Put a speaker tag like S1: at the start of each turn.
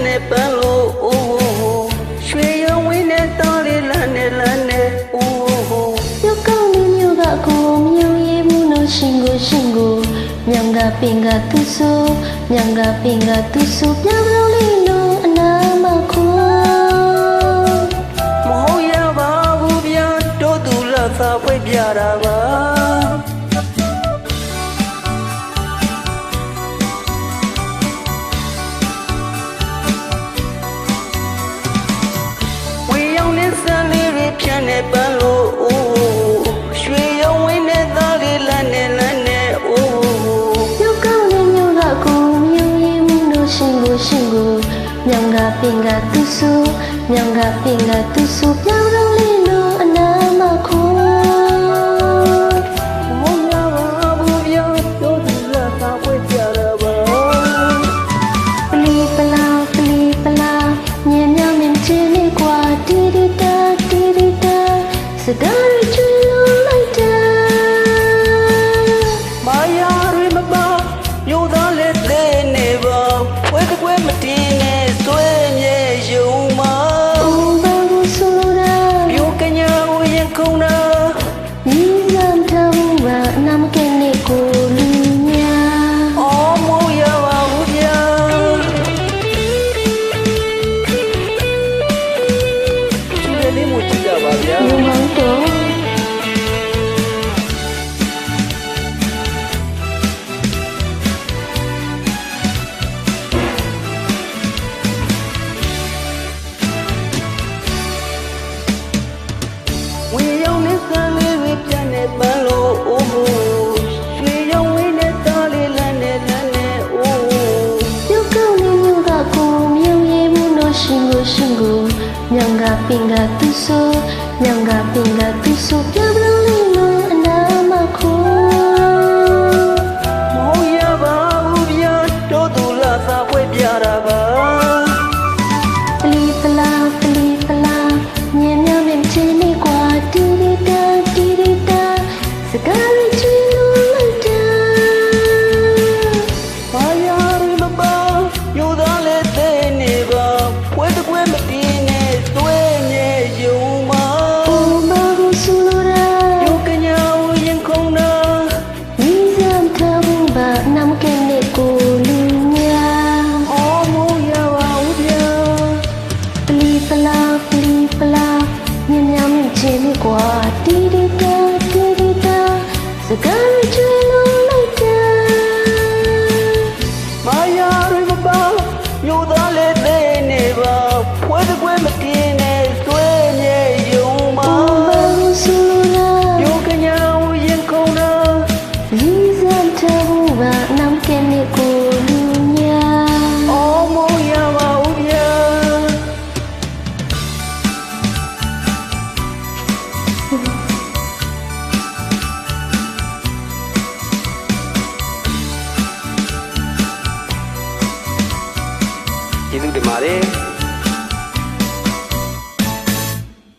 S1: နဲ့ပန်းလို့အိုးရွှေရုံဝင်းနဲ့တောင်းလေးလမ်းနဲ့အိုး
S2: ရုပ်ကောင်းလေးမျိုးကကိုမြုံရည်မှုလို့ရှင်ကိုညံကပင်ကသူဆိုညံကပင်ကသူဆိုပြောင်းလို့လေးလို့အနာမခေါ်
S1: မဟုတ်ရပါဘူးဗျာတို့သူလက်သာဖွေးပြတာပါဖြန့်နေပန်းလို့အိုးရွှေရုံဝင်းနဲ့သားလေးလမ်းနဲ့အိုး
S2: ရုပ်ကောင်းလေးမျိုးကကိုမြုံရည်မှုလို့ရှင်ကိုညံကပင်ကသူဆိုညံကပင်ကသူဆိုပြောင်းလို့လေးလို့အနာမခေါ်
S1: မဟုတ်ရပါဘူးဗျာတို့သူလက်သာဖွေးကြတာပါ
S2: ပလီပလာညံညံမင်းချင်းလေးကွာတီတီတာစကားရချလို့လိုက်တယ်
S1: မာယာရီမပါမျိုးသားလေးသေးနေပါဝဲကွဲမတင်းနဲ့သွဲမြဲယုံမှာ
S2: အိုးဘာလို့ဆိုလိုတာ
S1: မျိုးကညာကိုရင်ခုန်တာ
S2: ဒီစံထောင်းပါနာမကနဲ့ကိုလူညာ
S1: အော်မိုးရပါဘူးဗျာသူလည်းလေးမို့ကြည့်ကြပါဗျာဝင်ရောက်နေစမ်းလေးတွေပြတ်နေပန်းလို့အိုးရွှေရုံဝင်းနဲ့သားလေးလမ်းနဲ့အိုး
S2: ရုပ်ကောင်းလေးမျိုးကကိုမြုံရည်မှုလို့ရှင်ကိုညံကပင်ကသူဆိုညံကပင်ကသူဆိုပြောင်းလို့လေးလို့အနာမခေါ်
S1: မဟုတ်ရပါဘူးဗျာတို့သူလာသာဖွေးပြတာပါ
S2: ပလီပလာညံညံမင်းချင်းလေးကွာတီတီတာစကားရချလို့လိုက်တယ်
S1: ဘာယာရီမပါယူသားလေးသေးနေပါဖွေးကွဲမတင်းနဲ့သွဲမြဲယုံမှာ
S2: အိုးဘာလို့ဆိုလိုတာ
S1: ယုတ်ကညာကိုရင်ခုန်တာ
S2: ဒီစံထားဘူးပါနာမကနဲ့ကိုလူညာ
S1: အော်မိုးရပါဦးဗျာ
S2: ပလီပလာညံညံမင်းချင်းလေးကွာတီတီတာစကားရချလို့လိုက်တယ်
S1: မာယာရီမပါယူသားလေးသေးနေပါဖွေးကွဲမတင်းနဲ့သွဲမြဲယုံမှာ
S2: ဘာလို့ဆိုလိုတာ
S1: ယုတ်ကညာကိုရင်ခုန်တာ
S2: ဒီစံထားဘူးပါနာမကနဲ့ကိုလူညာ
S1: အော်မိုးရပါဦးဗျာကျေးဇူးတင်ပါတယ်